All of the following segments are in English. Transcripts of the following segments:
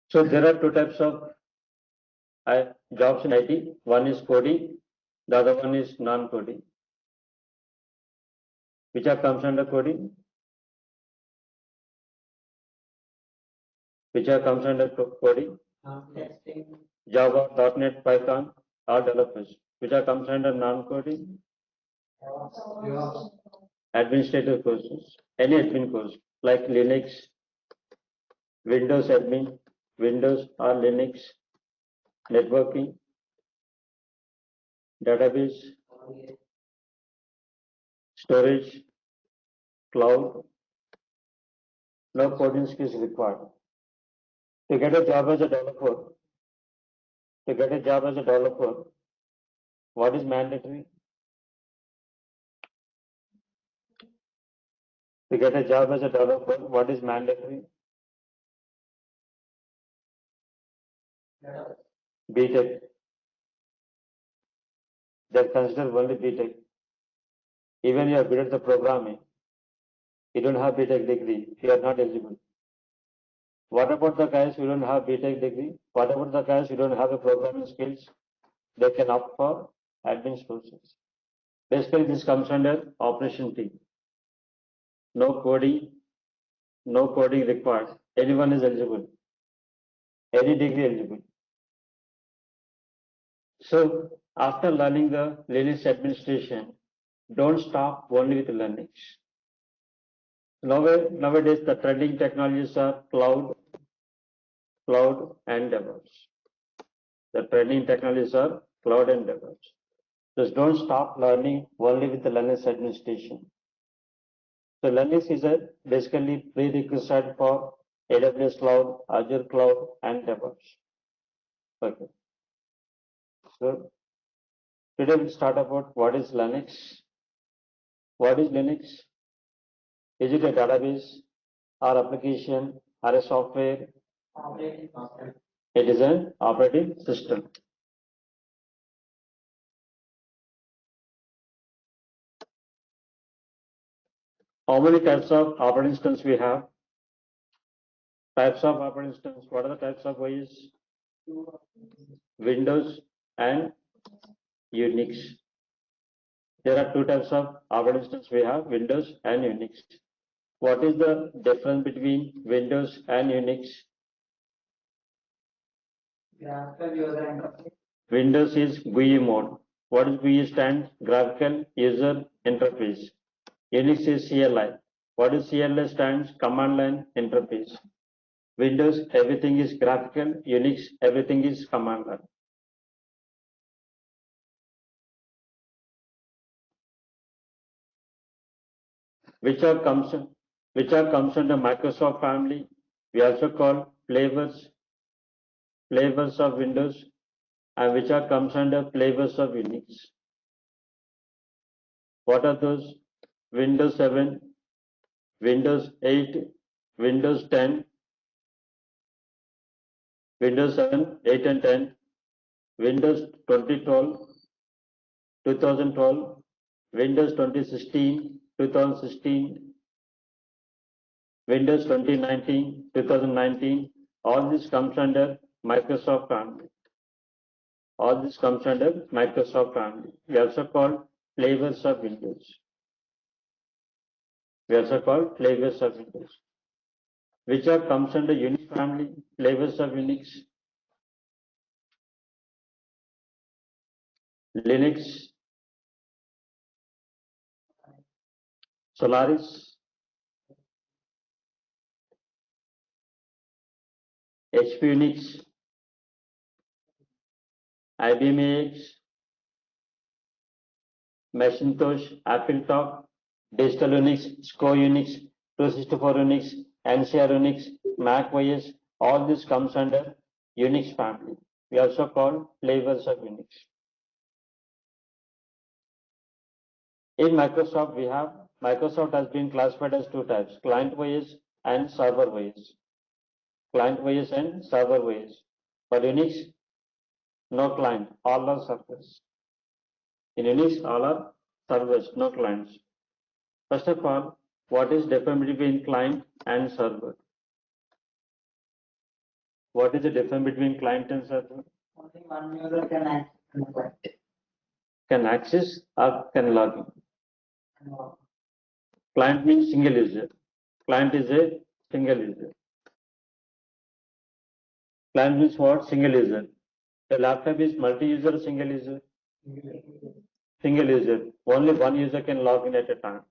So there are two types of jobs in IT. One is coding, the other one is non-coding. Which are comes under coding? Which are comes under coding? Java, .NET, Python, all developers. Which are comes under non-coding? Administrative courses. Any admin course like Linux, Windows admin, Windows or Linux, networking, database, storage, cloud. No coding skills required. To get a job as a developer, what is mandatory? To get a job as a developer, what is mandatory? BTech. They consider only BTech. Even you are good at the programming, you don't have BTech degree, you are not eligible. What about the guys who don't have BTech degree? What about the guys who don't have the programming skills? They can opt for admin courses. Basically, this comes under operation team. No coding required. Anyone is eligible. Any degree eligible. So after learning the Linux administration, don't stop only with Linux. Nowadays, the trending technologies are cloud and DevOps. The trending technologies are cloud and DevOps. Just don't stop learning only with the Linux administration. So Linux is a basically prerequisite for AWS cloud, Azure cloud, and DevOps. Okay. So today we'll start about what is Linux. What is Linux? Is it a database or application or a software? It is an operating system. How many types of operating systems we have? Types of operating systems. What are the types of OS? Windows and Unix. There are two types of operating systems we have, Windows and Unix. What is the difference between Windows and Unix? Windows is GUI mode. What is GUI stand? Graphical User Interface. Unix is CLI. What is CLI stands? Command Line Interface. Windows, everything is graphical. Unix, everything is command line. Which are comes under Microsoft family. We also call flavors of Windows, and which are comes under flavors of Unix. What are those? Windows 7, Windows 8, Windows 10, Windows 7, 8 and 10, Windows 2012, Windows 2016, 2016, Windows 2019, 2019, all this comes under Microsoft family. All this comes under Microsoft family. We also call flavors of Windows. Which are comes under Unix family, flavors of Unix. Linux, Solaris, HP Unix, IBM AX, Macintosh, AppleTalk, Digital Unix, SCO Unix, 264 Unix, NCR Unix, Mac OS, all this comes under Unix family. We also call flavors of Unix. In Microsoft, Microsoft has been classified as two types, client OS and server OS. Client OS and server OS. For Unix, no client, all are servers. In Unix, all are servers, no clients. First of all, what is difference between client and server? What is the difference between client and server? Only one user can access. Can access or can log in. And log. Client means single user. Client is a single user. Client means what? Single user. The laptop is multi-user or single user? Single user. Only one user can log in at a time.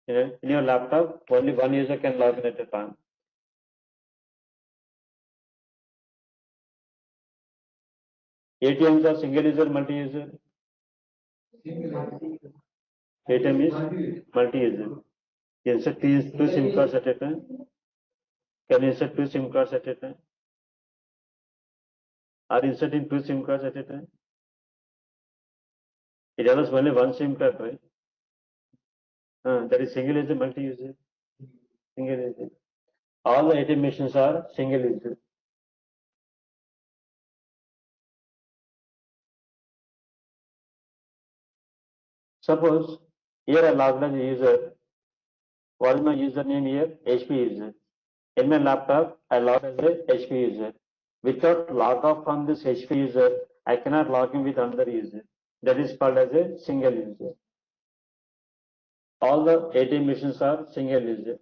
In your laptop, only one user can log in at a time. ATMs are single user, multi-user. ATM is multi-user. Insert two SIM cards at a time. Can you insert two SIM cards at a time? Are inserting two SIM cards at a time? It allows only one SIM card, right? That is single user, multi-user. Single user. All the ATM machines are single user. Suppose here I logged as a user. What is my username here? HP user. In my laptop, I log as a HP user. Without log off from this HP user, I cannot log in with another user. That is called as a single user. All the ATM machines are single user.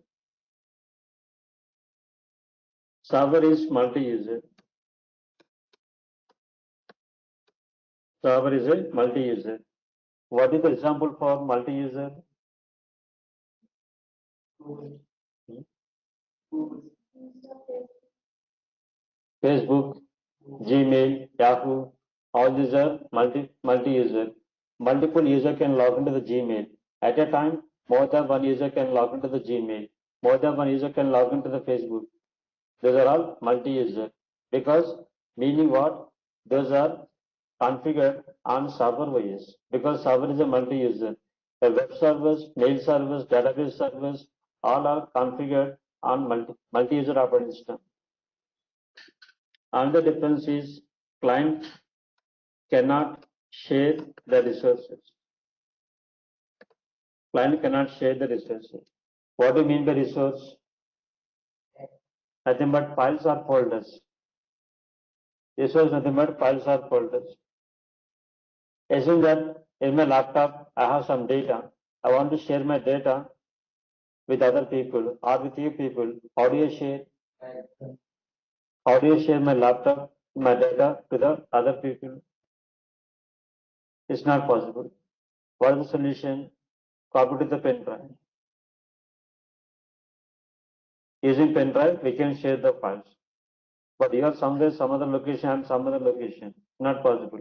Server is multi-user. Server is a multi-user. What is the example for multi-user? Facebook, Gmail, Yahoo, all these are multi-user. Multiple user can log into the Gmail. At a time, more than one user can log into the Gmail. More than one user can log into the Facebook. Those are all multi-user. Because meaning what? Those are configured on server OS. Because server is a multi-user. The web servers, mail servers, database servers, all are configured on multi-user operating system. Another difference is client cannot share the resources. Client cannot share the resources. What do you mean by resource? Nothing but files or folders. Resource nothing but files or folders. Assume that in my laptop I have some data. I want to share my data with other people or with you people. How do you share? How do you share my laptop, my data to the other people? It's not possible. What is the solution? Copy to the pen drive. Using pen drive, we can share the files. But you have somewhere some other location and some other location. Not possible.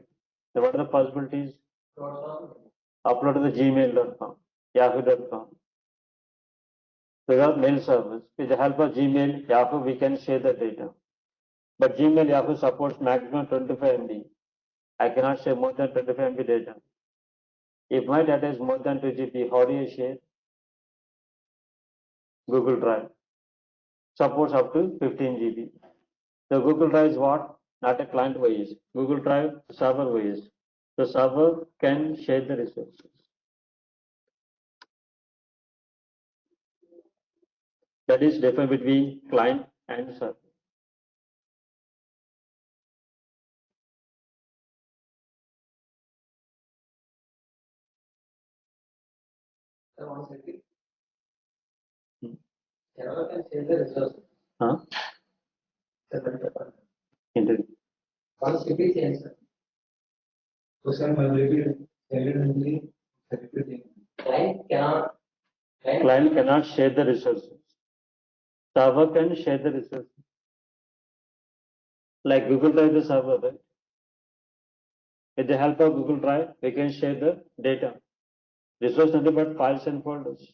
So what are the possibilities? Upload to the gmail.com, yahoo.com. Those are mail servers. With the help of Gmail, Yahoo, we can share the data. But Gmail, Yahoo supports maximum 25 MB. I cannot share more than 25 MB data. If my data is more than 2 GB, how do you share? Google Drive supports up to 15 GB. The Google Drive is what? Not a client OS. Google Drive server OS. The server can share the resources. That is difference between client and server. Server can share the resources. Huh? Interview. One CP sensor. Social mobility, Client cannot share the resources. Server can share the resources. Like Google Drive is server, right? With the help of Google Drive, we can share the data. Resource nothing but files and folders.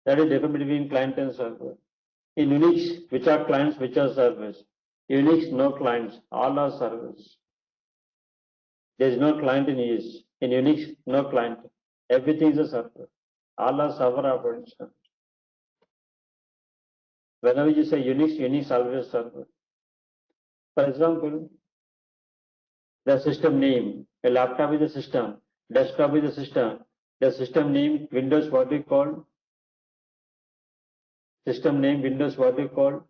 That is difference between client and server. In Unix, which are clients, which are servers? Unix, no clients, all are servers. There is no client in Unix. In Unix, no client. Everything is a server. All are server operating system. Whenever you say Unix, Unix always server. For example, the system name. A laptop is a system. Desktop is a system. The system name Windows, what we call? System name Windows, what we call?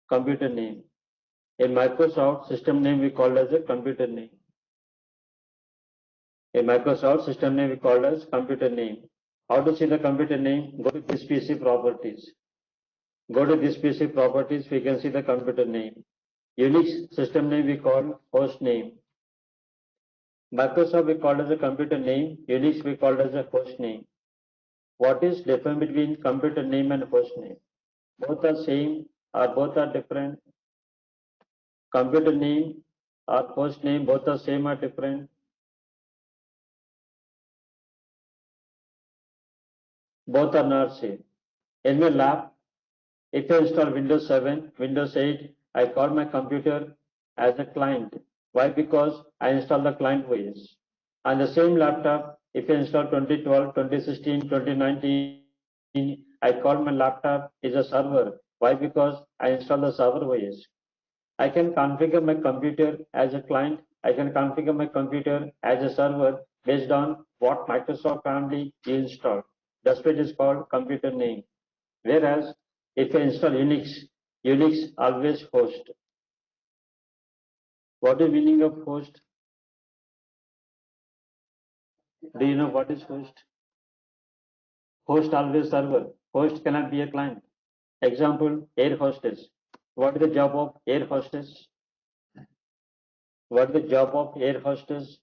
Computer name. In Microsoft, system name we call as a computer name. In Microsoft, system name we call as computer name. How to see the computer name? Go to this PC properties. Go to this PC properties, we can see the computer name. Unix system name we call host name. Microsoft we call as a computer name. Unix we call as a host name. What is different between computer name and host name? Both are same or both are different? Computer name or host name, both are same or different? Both are not same. In my lab, if I install Windows 7, Windows 8, I call my computer as a client. Why? Because I install the client OS. On the same laptop, if I install 2012, 2016, 2019, I call my laptop is a server. Why? Because I install the server OS. I can configure my computer as a client. I can configure my computer as a server based on what Microsoft family you install. That's what is called computer name. Whereas if I install Unix, Unix always host. What is meaning of host? Do you know what is host? Host always server. Host cannot be a client. Example, air hostess. What is the job of air hostess? What is the job of air hostess?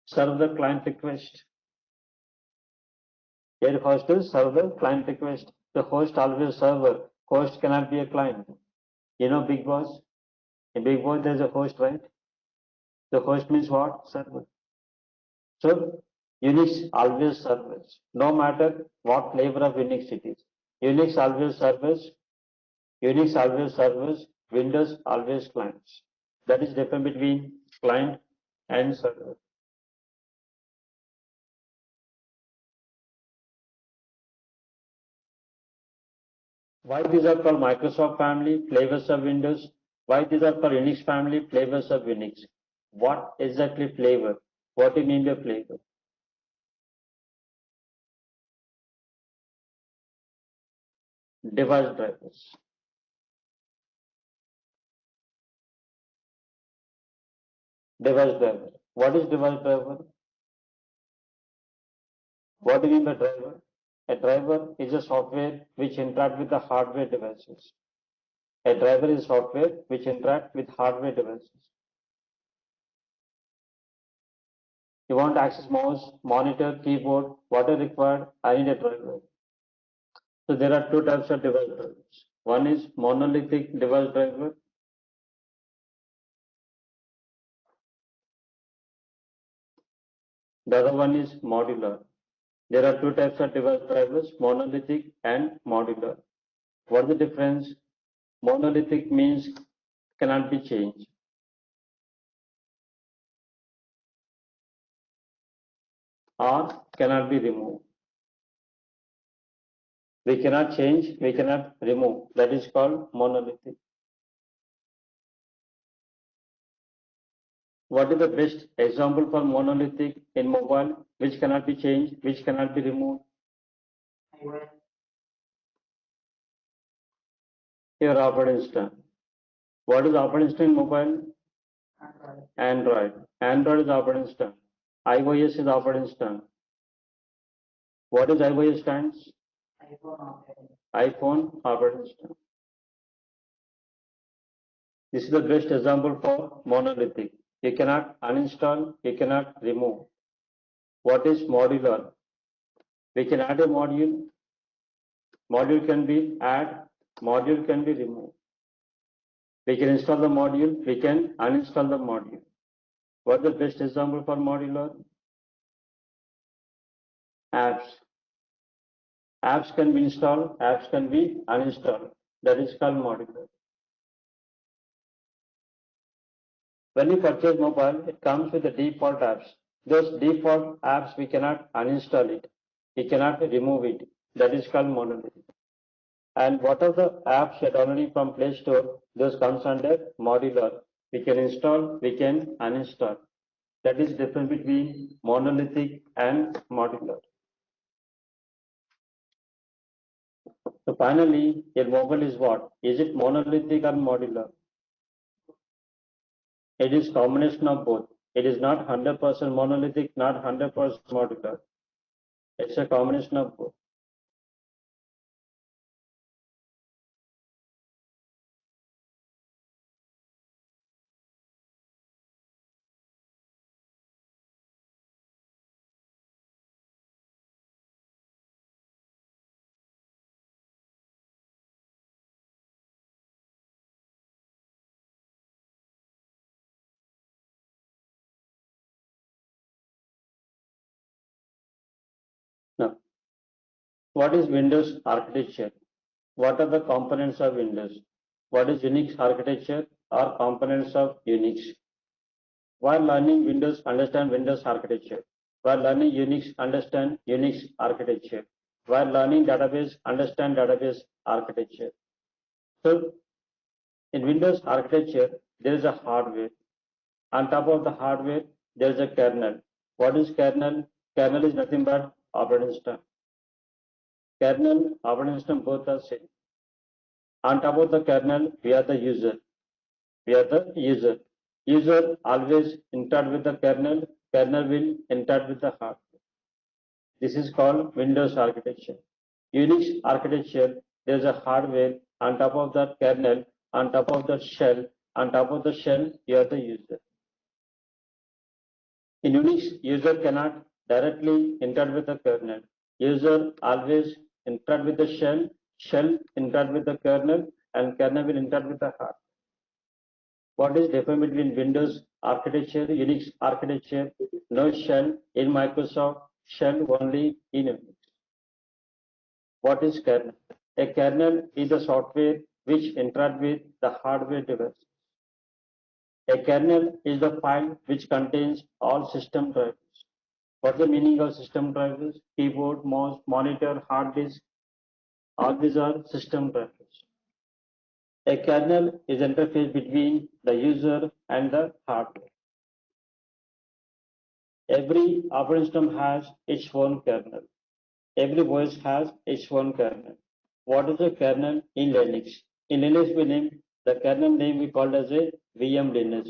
Serve the client request. Air hostess serve the client request. The host always server. Host cannot be a client. You know Big Boss? In Big Boss there is a host, right? The host means what? Server. So Unix always servers. No matter what flavor of Unix it is. Unix always servers. Unix always servers. Windows always clients. That is difference between client and server. Why these are called Microsoft family, flavors of Windows? Why these are called Unix family, flavors of Unix? What exactly flavor? What do you mean by flavor? Device drivers. Device driver. What is device driver? What do you mean by driver? A driver is a software which interact with the hardware devices. A driver is software which interact with hardware devices. You want to access mouse, monitor, keyboard, what is required? I need a driver. So there are two types of device drivers. One is monolithic device driver. The other one is modular. There are two types of device drivers, monolithic and modular. What is the difference? Monolithic means cannot be changed. Or cannot be removed. We cannot change, we cannot remove. That is called monolithic. What is the best example for monolithic in mobile, which cannot be changed, which cannot be removed? Your operating system. What is operating system in mobile? Android. Android is operating system. iOS is operating system. What does iOS stands? iPhone operating system. This is the best example for monolithic. You cannot uninstall, you cannot remove. What is modular? We can add a module. Module can be add, module can be removed. We can install the module, we can uninstall the module. What is the best example for modular? Apps. Apps can be installed, apps can be uninstalled. That is called modular. When you purchase mobile, it comes with the default apps. Those default apps, we cannot uninstall it. We cannot remove it. That is called monolithic. And what are the apps you downloading from Play Store? Those comes under modular. We can install, we can uninstall. That is difference between monolithic and modular. So finally, a mobile is what? Is it monolithic or modular? It is combination of both. It is not 100% monolithic, not 100% modular. It's a combination of both. Now, what is Windows architecture? What are the components of Windows? What is Unix architecture or components of Unix? While learning Windows, understand Windows architecture. While learning Unix, understand Unix architecture. While learning database, understand database architecture. So in Windows architecture, there is a hardware. On top of the hardware, there is a kernel. What is kernel? Kernel is nothing but operating system. Kernel, operating system both are same. On top of the kernel, we are the user. We are the user. User always interact with the kernel. Kernel will interact with the hardware. This is called Windows architecture. Unix architecture, there is a hardware on top of that kernel, on top of the shell. On top of the shell, you are the user. In Unix, user cannot directly interact with the kernel. User always interact with the shell, shell interact with the kernel, and kernel will interact with the hardware. What is difference between Windows architecture, Unix architecture? No shell in Microsoft, shell only in Unix. What is kernel? A kernel is the software which interact with the hardware device. A kernel is the file which contains all system drivers. What's the meaning of system drivers? Keyboard, mouse, monitor, hard disk. All these are system drivers. A kernel is interface between the user and the hardware. Every operating system has its own kernel. Every OS has its own kernel. What is a kernel in Linux? In Linux, we name the kernel name we called as a VM Linux.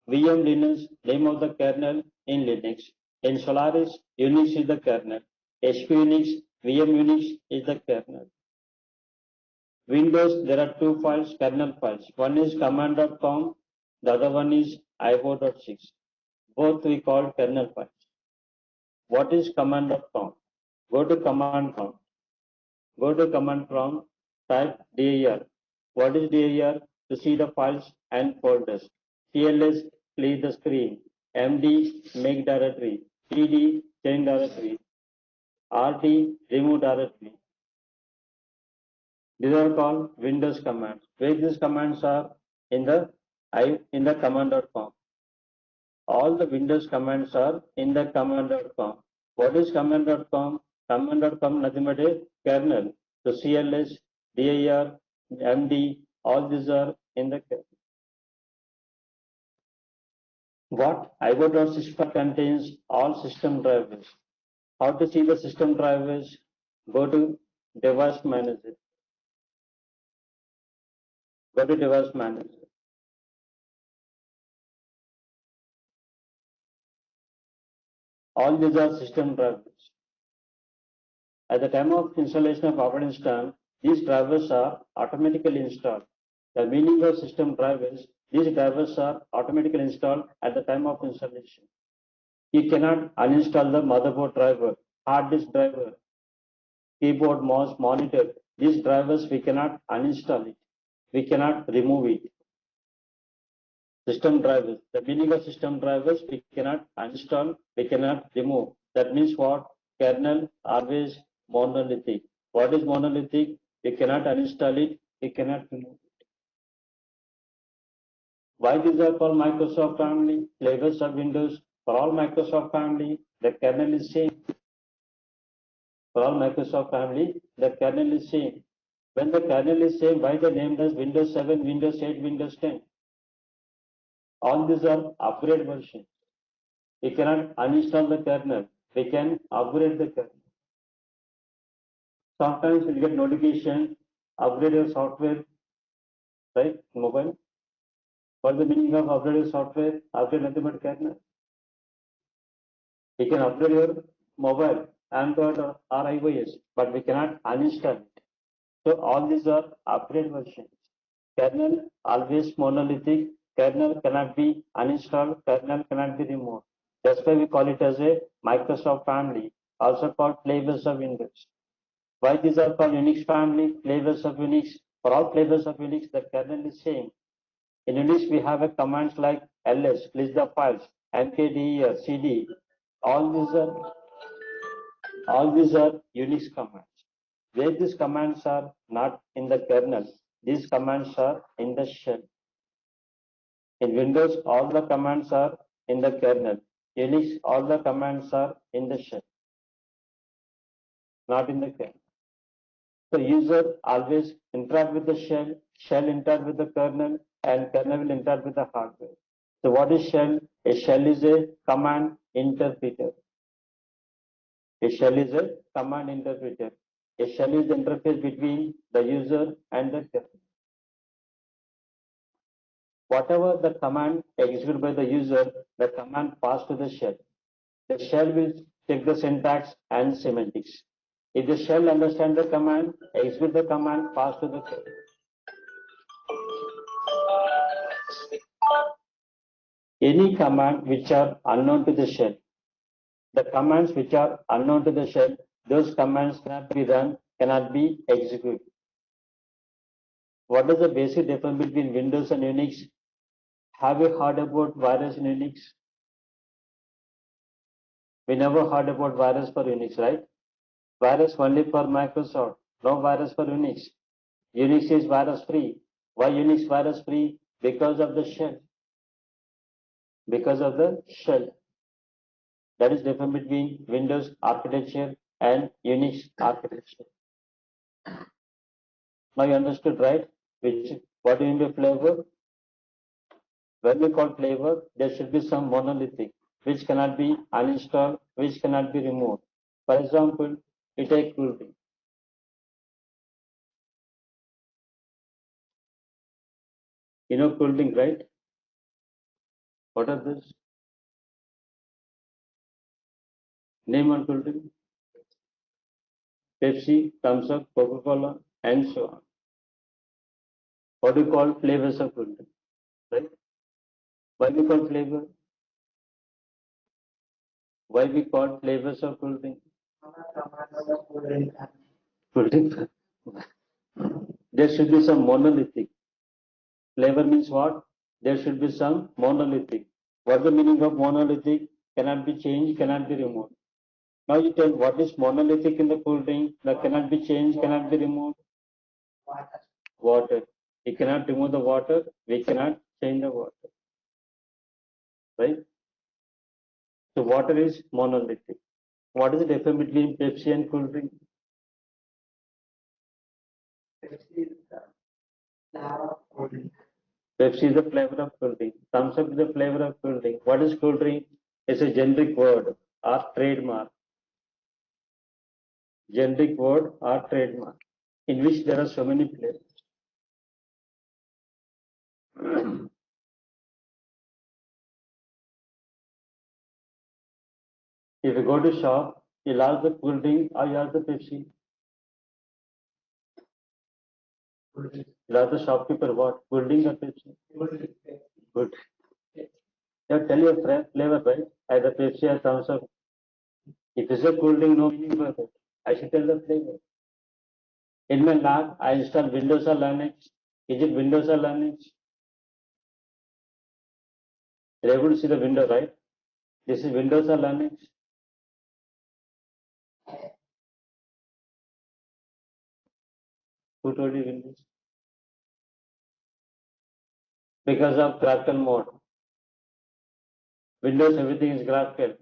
VM Linux, name of the kernel in Linux. In Solaris, Unix is the kernel. HP Unix, VM Unix is the kernel. Windows, there are two files, kernel files. One is command.com, the other one is io.6. Both we call kernel files. What is command.com? Go to command prompt. Go to command prompt, type dir. What is dir? To see the files and folders. cls, clear the screen. md, make directory. cd, change directory. rd, remove directory. These are called Windows commands. Where these commands are in the command.com. All the Windows commands are in the command.com. What is command.com? Command.com nothing but a kernel. So CLS, dir, md, all these are in the kernel. What io.6 contains all system drivers. How to see the system drivers? Go to device manager. Go to device manager. All these are system drivers. At the time of installation of operating system, these drivers are automatically installed. The meaning of system drivers, these drivers are automatically installed at the time of installation. You cannot uninstall the motherboard driver, hard disk driver, keyboard, mouse, monitor. These drivers we cannot uninstall it. We cannot remove it. System drivers. The meaning of system drivers, we cannot uninstall, we cannot remove. That means what? Kernel always monolithic. What is monolithic? We cannot uninstall it, we cannot remove it. Why these are called Microsoft family? Flavors of Windows. For all Microsoft family, the kernel is same. For all Microsoft family, the kernel is same. When the kernel is same, why the name does Windows 7, Windows 8, Windows 10? All these are upgrade versions. we cannot uninstall the kernel. We can upgrade the kernel. Sometimes we get notification, upgrade your software, right? Mobile. What is the meaning of upgrade your software? Upgrade nothing but kernel. We can upgrade your mobile, Android or iOS, but we cannot uninstall it. So all these are upgrade versions. Kernel always monolithic. Kernel cannot be uninstalled. Kernel cannot be removed. That's why we call it as a Microsoft family, also called flavors of Windows. Why these are called Unix family, flavors of Unix? For all flavors of Unix, the kernel is same. In Unix, we have a commands like ls, list the files, mkdir, cd. All these are Unix commands. Where these commands are not in the kernel, these commands are in the shell. In Windows, all the commands are in the kernel. Unix, all the commands are in the shell, not in the kernel. So user always interact with the shell interact with the kernel, and kernel will interact with the hardware. So what is shell? A shell is a command interpreter. A shell is a command interpreter. A shell is the interface between the user and the kernel. Whatever the command executed by the user, the command passed to the shell. The shell will check the syntax and semantics. If the shell understands the command, execute the command, pass to the kernel. Any command which are unknown to the shell, the commands which are unknown to the shell, those commands cannot be run, cannot be executed. What is the basic difference between Windows and Unix? Have you heard about virus in Unix? We never heard about virus for Unix, right? Virus only for Microsoft, no virus for Unix. Unix is virus free. Why Unix virus free? Because of the shell. Because of the shell. That is difference between Windows architecture and Unix architecture. Now you understood, right? What do you mean by flavor? When we call flavor, there should be some monolithic, which cannot be uninstalled, which cannot be removed. For example, we take cooling. You know cooling, right? What are this? Name on cooling. Pepsi, Thumbs Up, Coca-Cola, and so on. What do you call flavors of cooling? Right? Why we call flavor? Why we call flavors of cooling? Cooling. There should be some monolithic. Flavor means what? There should be some monolithic. What is the meaning of monolithic? Cannot be changed, cannot be removed. Now you tell what is monolithic in the cooling that cannot be changed, cannot be removed? Water. We cannot remove the water, we cannot change the water. Right? So water is monolithic. What is the difference between Pepsi and cool drink? Pepsi is the flavor of cool drink. Thumbs Up is the flavor of cool drink. What is cool drink? It's a generic word or trademark. Generic word or trademark in which there are so many flavors. If you go to shop, you'll ask the cool drink or you ask the Pepsi. You'll ask the shopkeeper what? Cool drink or Pepsi? Good. You tell your friend flavor, right? Either Pepsi or Thumbs Up. If you say cool drink, no meaning for that. I should tell the flavor. In my lab, I install Windows or Linux. Is it Windows or Linux? You're able to see the window, right? This is Windows or Linux. Who told you Windows? Because of graphical mode. Windows, everything is graphical,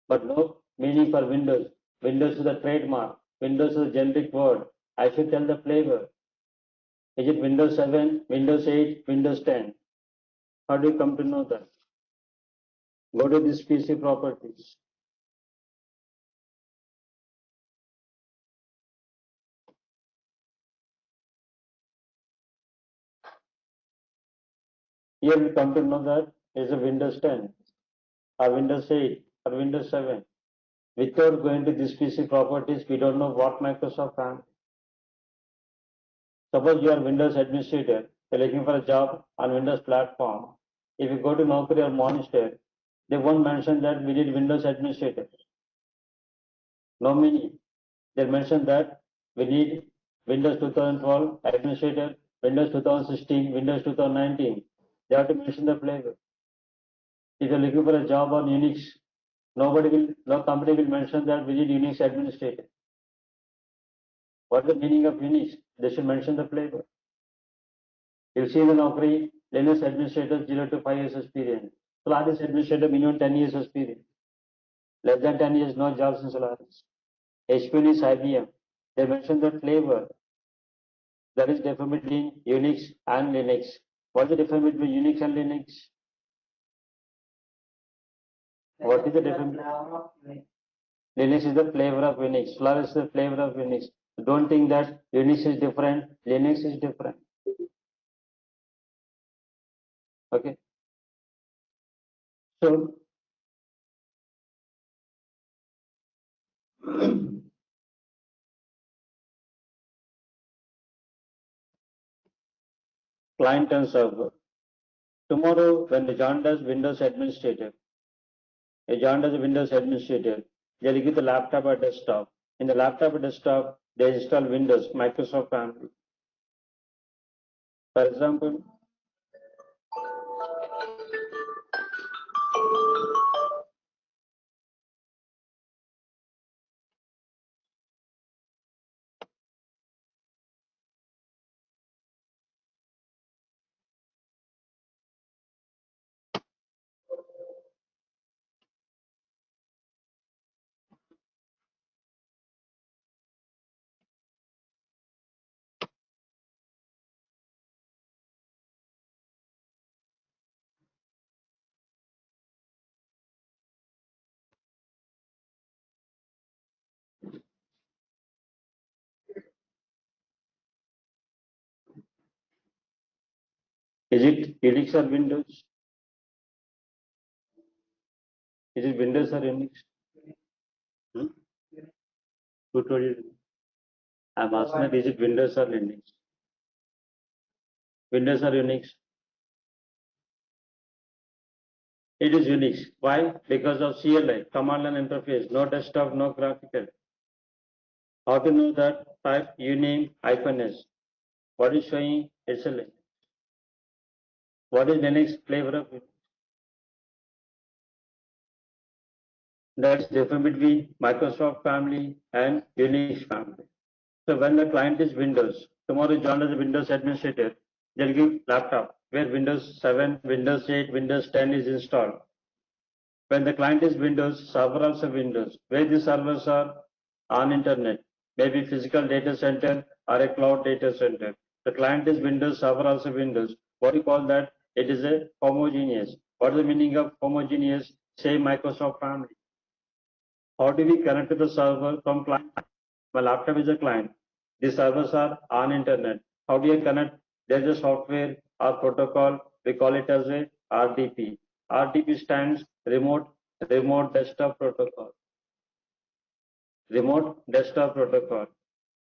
but no meaning for Windows. Windows is a trademark. Windows is a generic word. I should tell the flavor. Is it Windows 7, Windows 8, Windows 10? How do you come to know that? Go to this PC properties. Here we come to know that is a Windows 10 or Windows 8 or Windows 7. Without going to this PC properties, we don't know what Microsoft can. Suppose you are Windows administrator, you're looking for a job on Windows platform. If you go to Naukri or Monster, they won't mention that we need Windows administrator. No meaning. They mention that we need Windows 2012 administrator, Windows 2016, Windows 2019. They have to mention the flavor. If you're looking for a job on Unix, no company will mention that we need Unix administrator. What is the meaning of Unix? They should mention the flavor. You see the Naukri, Linux administrator 0 to 5 years experience. Solaris administrator minimum 10 years experience. Less than 10 years, no jobs in Solaris. HP is IBM. They mention the flavor. That is difference between Unix and Linux. What is the difference between Unix and Linux? What is the difference? Linux is the flavor of Unix. Solaris is the flavor of Unix. Don't think that Unix is different, Linux is different. Okay. So, client and server. Tomorrow, when the John does Windows administrator, a John does a Windows administrator, they'll give the laptop or desktop. In the laptop or desktop, they install Windows, Microsoft family. For example, is it Unix or Windows? Is it Windows or Unix? Hmm? Who told you? I'm asking that is it Windows or Linux? Windows or Unix? It is Unix. Why? Because of CLI, command line interface, no desktop, no graphical. How to know that? Type uname -s. What is showing? It's a Linux. What is Linux flavor of it? That's different between Microsoft family and Unix family. So when the client is Windows, tomorrow join as a Windows administrator, they'll give laptop where Windows 7, Windows 8, Windows 10 is installed. When the client is Windows, server also Windows, where the servers are on internet, maybe physical data center or a cloud data center. The client is Windows, server also Windows. What do you call that? It is a homogeneous. What is the meaning of homogeneous? Same Microsoft family. How do we connect to the server from client? My laptop is a client. The servers are on internet. How do you connect? There's a software or protocol. We call it as a RDP. RDP stands remote desktop protocol. Remote desktop protocol.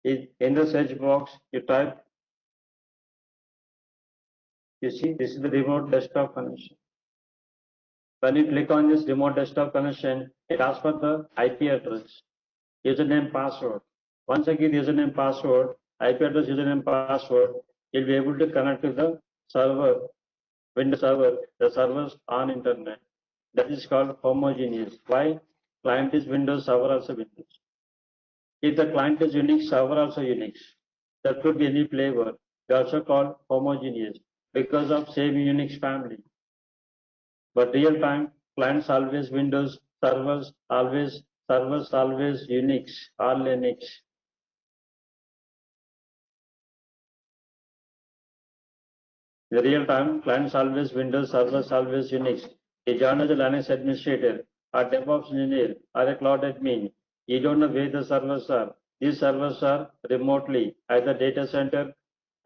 In the search box, you type. You see, this is the remote desktop connection. When you click on this remote desktop connection, it asks for the IP address, username, password. Once I give username, password, IP address, username, password, you'll be able to connect to the server, Windows server, the servers on internet. That is called homogeneous. Why? Client is Windows, server also Windows. If the client is Unix, server also Unix. That could be any flavor. They also called homogeneous because of same Unix family. But real time, clients always Windows, servers always Unix or Linux. The real time, clients always Windows, servers always Unix. You join as a Linux administrator or DevOps engineer or a cloud admin. You don't know where the servers are. These servers are remotely, either data center,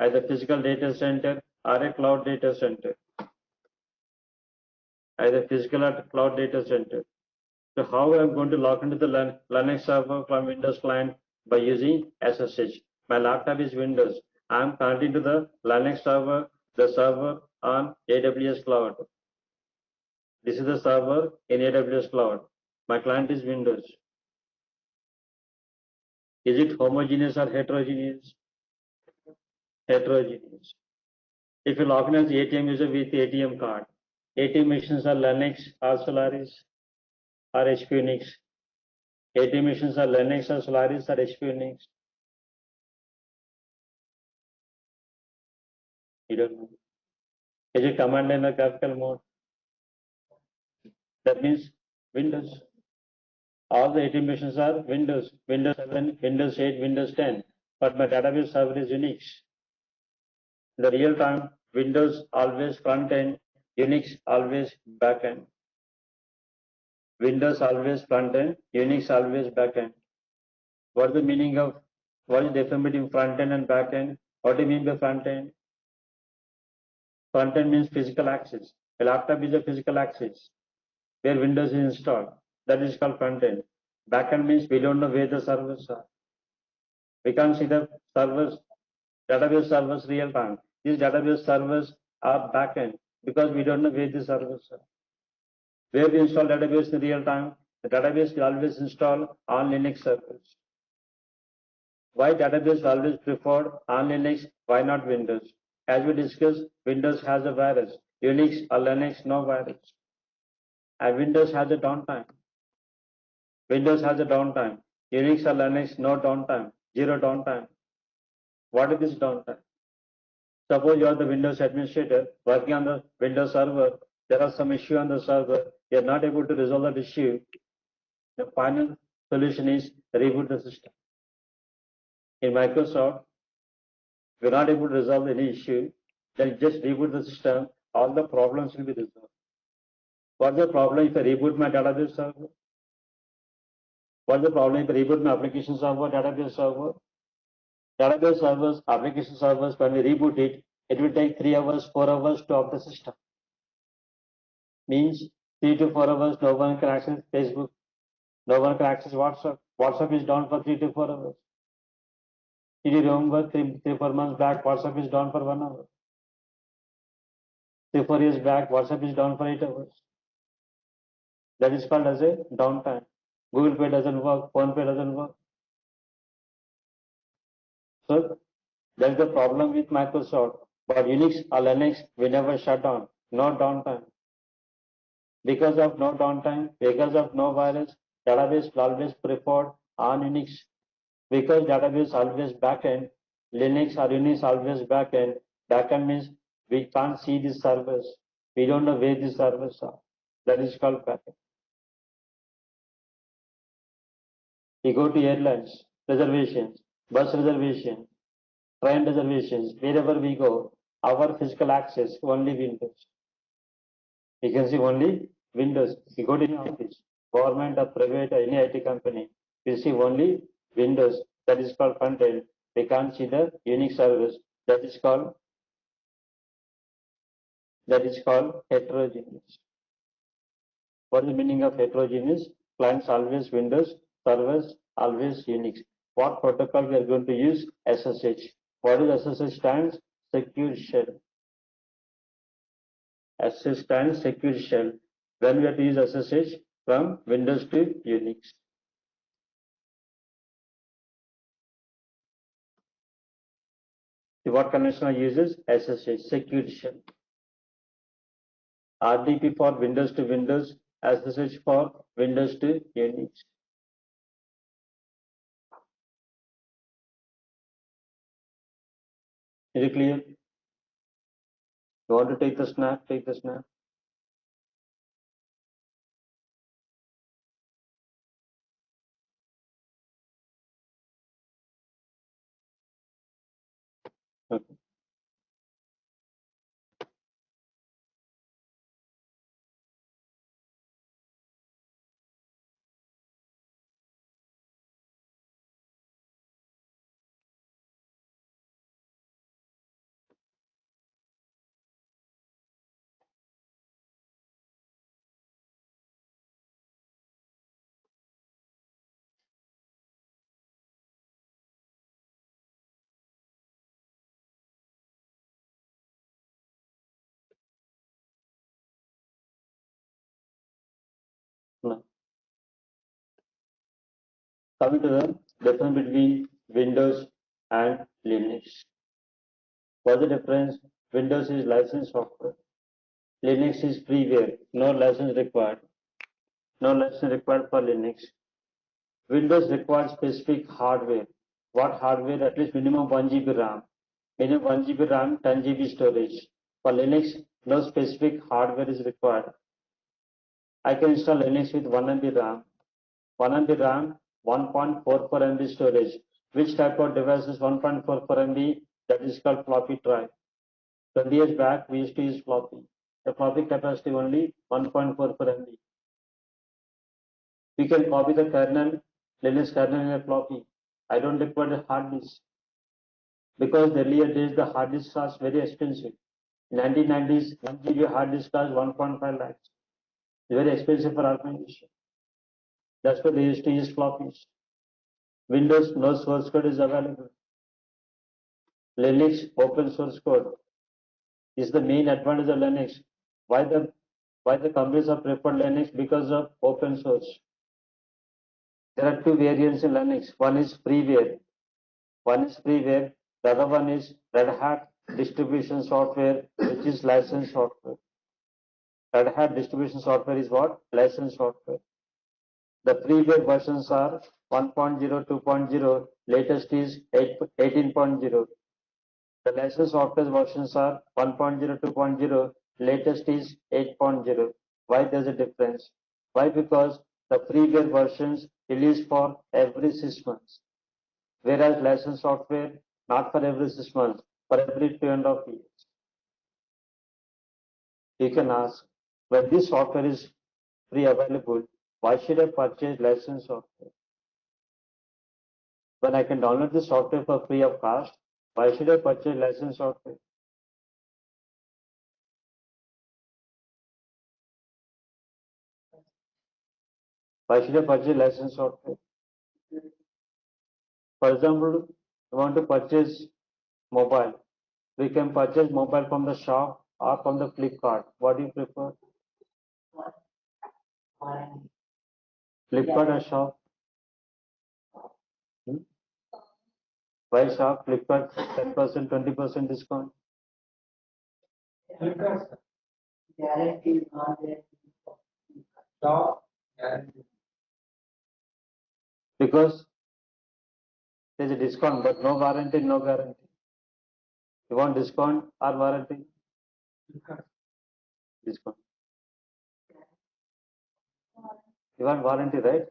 either physical data center or a cloud data center, either physical or cloud data center. So how I'm going to log into the Linux server from Windows client by using SSH. My laptop is Windows. I'm connecting to the Linux server, the server on AWS cloud. This is the server in AWS cloud. My client is Windows. Is it homogeneous or heterogeneous? Heterogeneous. If you log in as ATM user with ATM card, ATM machines are Linux or Solaris or HP Unix. ATM machines are Linux or Solaris or HP Unix. You don't know. Is it command line or graphical mode? That means Windows. All the ATM machines are Windows. Windows 7, Windows 8, Windows 10. But my database server is Unix. In the real time, Windows always front end, Unix always back end. Windows always front end, Unix always back end. What is the meaning of, what is the difference between front end and back end? What do you mean by front end? Front end means physical access. A laptop is a physical access where Windows is installed. That is called front end. Back end means we don't know where the servers are. We can't see the servers, database servers real time. These database servers are back end because we don't know where the servers are. Where we install database in real time, the database will always install on Linux servers. Why database always preferred on Linux? Why not Windows? As we discussed, Windows has a virus. Unix or Linux, no virus. And Windows has a downtime. Windows has a downtime. Unix or Linux, no downtime. Zero downtime. What is this downtime? Suppose you are the Windows administrator working on the Windows server. There are some issue on the server. You are not able to resolve that issue. The final solution is reboot the system. In Microsoft, we're not able to resolve any issue, then just reboot the system, all the problems will be resolved. What's the problem if I reboot my database server? What's the problem if I reboot my application server, database server? Database servers, application servers, when we reboot it, it will take 3 hours, 4 hours to off the system. Means 3 to 4 hours, no one can access Facebook, no one can access WhatsApp. WhatsApp is down for 3 to 4 hours. Did you remember 4 months back, WhatsApp is down for 1 hour. 3, 4 years back, WhatsApp is down for 8 hours. That is called as a downtime. Google Pay doesn't work, Phone Pay doesn't work. So that's the problem with Microsoft. But Unix or Linux, we never shut down. No downtime. Because of no downtime, because of no virus, database will always preferred on Unix. Because database always backend, Linux or Unix always backend. Backend means we can't see the servers. We don't know where the servers are. That is called backend. We go to airlines, reservations, bus reservations, train reservations, wherever we go, our physical access, only Windows. You can see only Windows. You go to any office, government or private or any IT company, you see only Windows. That is called front end. We can't see the Unix servers. That is called heterogeneous. What is the meaning of heterogeneous? Clients always Windows, servers always Unix. What protocol we are going to use? SSH. What is SSH stands? Secure shell. SSH stands secure shell. When we have to use SSH from Windows to Unix. What conventional uses? SSH, secure shell. RDP for Windows to Windows, SSH for Windows to Unix. Is it clear? You want to take the snap? Take the snap. Okay. Coming to the difference between Windows and Linux. What's the difference? Windows is licensed software. Linux is freeware. No license required. No license required for Linux. Windows requires specific hardware. What hardware? At least minimum 1 GB RAM. Minimum 1 GB RAM, 10 GB storage. For Linux, no specific hardware is required. I can install Linux with 1 MB RAM. 1 MB RAM, 1.44 MB storage. Which type of device is 1.44 MB? That is called floppy drive. 20 years back, we used to use floppy. The floppy capacity only 1.44 MB. We can copy the kernel, Linux kernel in a floppy. I don't require the hard disk. Because the earlier days, the hard disk was very expensive. In 1990s, 1 GB hard disk was 1.5 lakhs. It's very expensive for organization. That's why they used to use floppies. Windows, no source code is available. Linux, open source code is the main advantage of Linux. Why the companies have preferred Linux? Because of open source. There are two variants in Linux. One is freeware. The other one is Red Hat distribution software, which is licensed software. Red Hat distribution software is what? Licensed software. The freeware versions are 1.0, 2.0, latest is 18.0. The licensed software versions are 1.0, 2.0, latest is 8.0. Why there's a difference? Why? Because the freeware versions released for every 6 months, whereas licensed software not for every 6 months, for every 2.5 years. You can ask, when this software is free available, why should I purchase licensed software? When I can download this software for free of cost, why should I purchase licensed software? Why should I purchase licensed software? For example, you want to purchase mobile. We can purchase mobile from the shop or from the Flipkart. What do you prefer? Flipkart or shop? Why shop? Flipkart 10%, 20% discount. Because guarantee is not there. Stop guarantee. Because there's a discount, but no warranty, no guarantee. You want discount or warranty? Discount. You want warranty, right?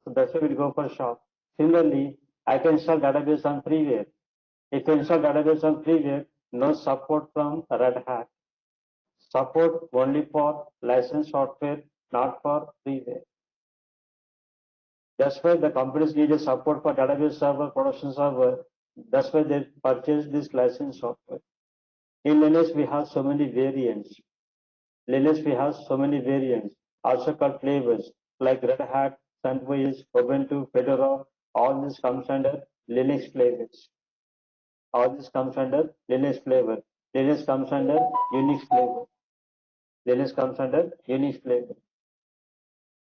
So that's why we go for shop. Similarly, I can install database on freeware. If you install database on freeware, no support from Red Hat. Support only for licensed software, not for freeware. That's why the companies need a support for database server, production server. That's why they purchase this licensed software. In Linux, we have so many variants. Also called flavors, like Red Hat, CentOS, Ubuntu, Fedora. All this comes under Linux flavors. Linux comes under Unix flavor.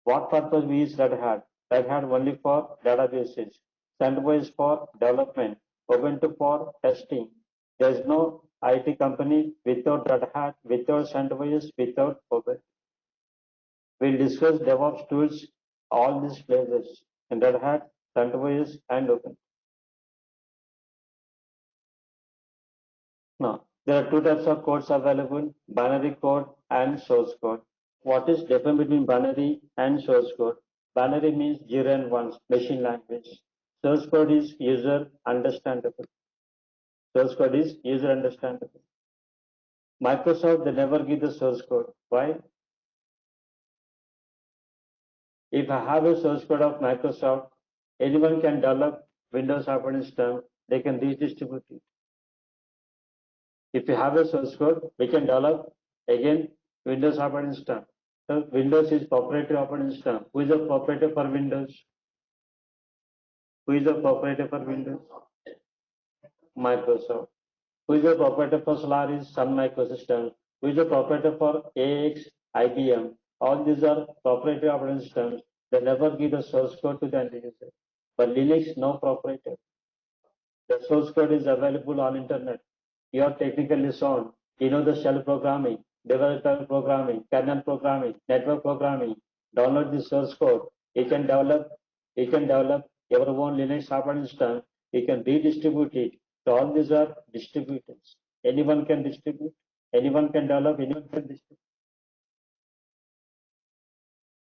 What purpose we use Red Hat? Red Hat only for databases. CentOS for development. Ubuntu for testing. There is no IT company without Red Hat, without CentOS, without Ubuntu. We'll discuss DevOps tools, all these flavors in Red Hat, CentOS, and Ubuntu. Now, there are two types of codes available, binary code and source code. What is difference between binary and source code? Binary means 0 and 1, machine language. Source code is user understandable. Microsoft, they never give the source code. Why? If I have a source code of Microsoft, anyone can develop Windows operating system, they can redistribute it. If you have a source code, we can develop again Windows operating system. So Windows is proprietary operating system. Who is the proprietor for Windows? Microsoft. Who is the proprietor for Solaris? Sun Microsystems. Who is the proprietor for AX? IBM. All these are proprietary operating systems. They never give the source code to the end user. But Linux, no proprietor. The source code is available on internet. You are technically sound. You know the shell programming, developer programming, kernel programming, network programming. Download the source code. You can develop your own Linux operating system. You can redistribute it. So all these are distributors. Anyone can distribute. Anyone can develop. Anyone can distribute.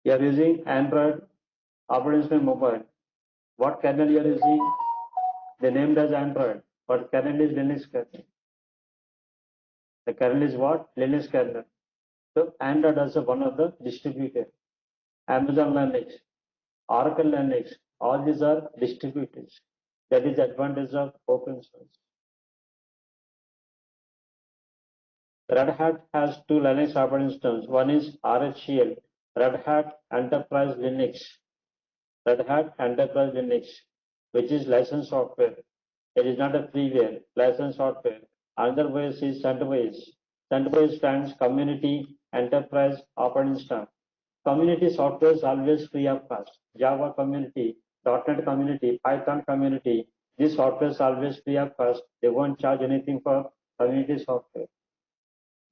You are using Android operating system mobile. What kernel you are using? They named as Android, but kernel is Linux kernel. The kernel is what? Linux kernel. So Android is one of the distributor. Amazon Linux, Oracle Linux, all these are distributors. That is the advantage of open source. Red Hat has two Linux operating systems. One is RHCL, Red Hat Enterprise Linux. Red Hat Enterprise Linux, which is licensed software. It is not a freeware, licensed software. Another OS is CentOS. CentOS stands Community Enterprise Operating System. Community software is always free of cost. Java community, .NET community, Python community, this software is always free of cost. They won't charge anything for community software.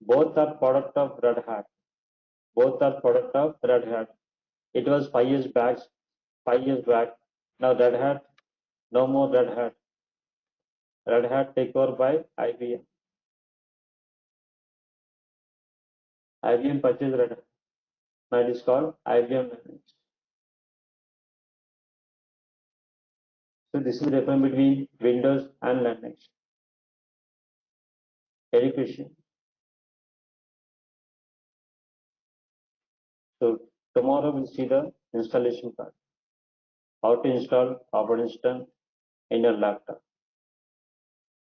Both are product of Red Hat. Both are product of Red Hat. It was 5 years back. 5 years back. Now Red Hat, no more Red Hat. Red Hat taken over by IBM. IBM purchased Red Hat. Now it is called IBM Linux. So this is the difference between Windows and Linux. Any question? So tomorrow we'll see the installation part. How to install operating system in your laptop.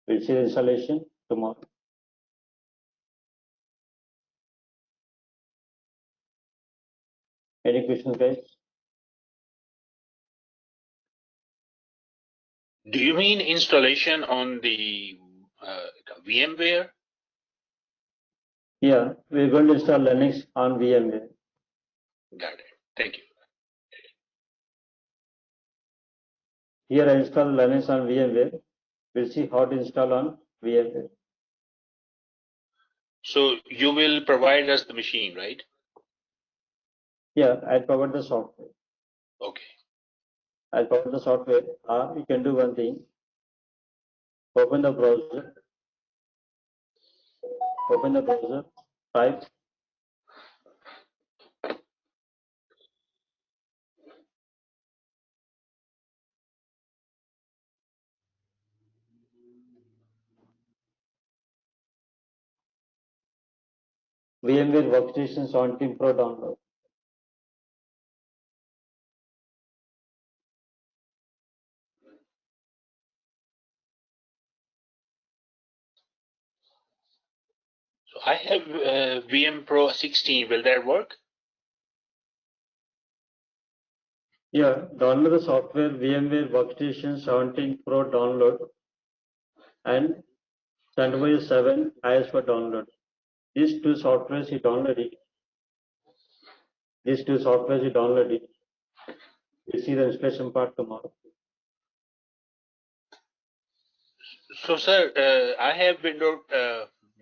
We'll see the installation tomorrow. Any questions, guys? Do you mean installation on the VMware? Yeah, we're going to install Linux on VMware. Got it. Thank you. Here I install Linux on VMware. We'll see how to install on VMware. So you will provide us the machine, right? Yeah, I'll provide the software. Okay. I'll provide the software. You can do one thing. Open the browser. Open the browser. Type VMware Workstation 17 Pro download. So I have VM Pro 16. Will that work? Yeah, download the software VMware Workstation 17 Pro download and CentOS 7 IS for download. These two softwares you download it. These two softwares you download it. You see the installation part tomorrow. So, sir, I have Windows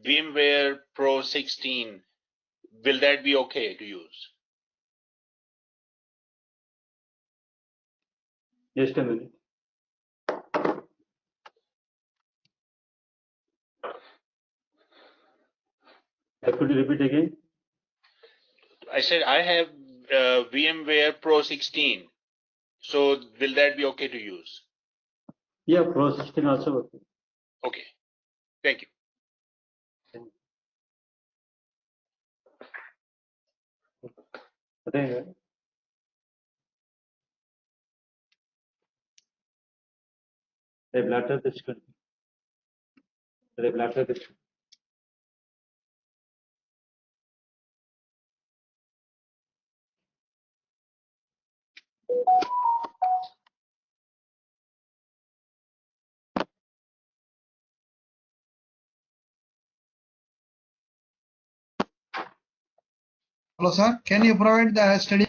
VMware Pro 16. Will that be okay to use? Just a minute. Could you repeat again? I said I have VMware Pro 16. So will that be okay to use? Yeah, Pro 16 also working. Okay. Thank you. There. Redhat discussion. Redhat discussion. Hello, sir. Can you provide the study